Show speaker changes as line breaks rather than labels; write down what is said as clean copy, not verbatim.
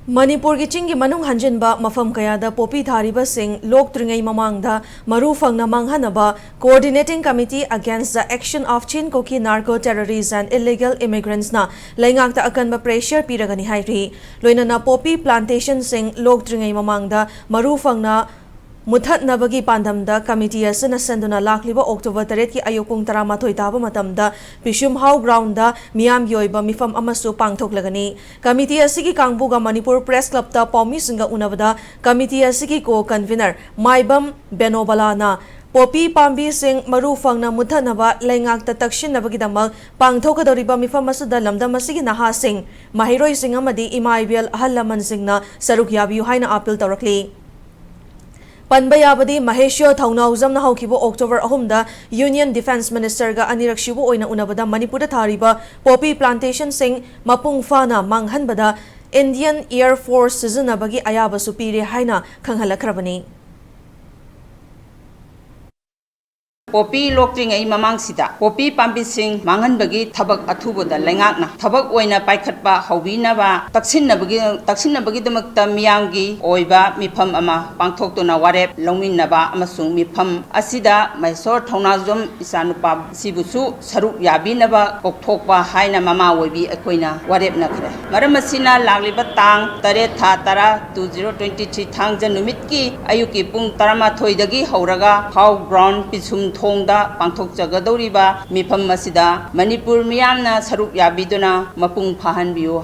Manipur ki chingi manung hanjinba mafam kayada popi thariba sing lok tringai mamangda maru fangna manghanaba Coordinating Committee Against the Action of Chin Koki Narco Terrorists and Illegal Immigrants na laingakta akanba pressure piragani hairi loinana popi plantation sing lok tringai mamangda maru fangna Muthat Nabagi Pandamda Committee Asana Sanduna Lakliba October 3 ki ayupung taramathoy taba matamda Pishum How Grounda Miam Yoiba Mifam Amasu Pangthok Lagani Committee Asigi Kangbuga Manipur Press Club ta Paumi Singa Unabada Committee Asigi Co-Convener Maibam Benobalana Popi Pambi Sing Maru Fangna Muthanaba Laingakta Takshin Nabagidamag Pangthokadoriba Mifam Masuda Lamdam Asigi Naha Sing Mahiroi Sing Amadi Imaibel Ahalaman Singna Saruk Yabiu Haina Appeal Tawrakli Panbayabadi Maheshyo Thaunauzam na haukibo October 3 Union Defense Minister ga Anirakshibu oina unabada Manipur thariba poppy plantation sing mapung fana manghanbada Indian Air Force sizinabagi ayaba supiri haina khanghalakhrabani
Poppy Locking a Mamangsida, Poppy Pambising, Mangan Bagi, Tabak Atubo, the Langakna, Tabak Oina Paikatba, Howinaba, Taksina Bagidamakta Miangi, Oiba, Mipam Ama, Bangtokona Warep, Lominaba, Amasung, Mipam, Asida, my sword Tonazum, Isanupa, Sibusu, Saruk Yabinaba, Oktokwa, Haina Mama will be Aquina, Warep Nakre. Maramasina, Laglibatang, Tare Tatara, 2023 Tangjan Numitki, Ayuki Pung Tarama Toidagi, Horaga, How Brown, Pisum. Thongda pangthok jagadoriba mifam masida Manipur miyamna saruk yabiduna mapung phahanbiyo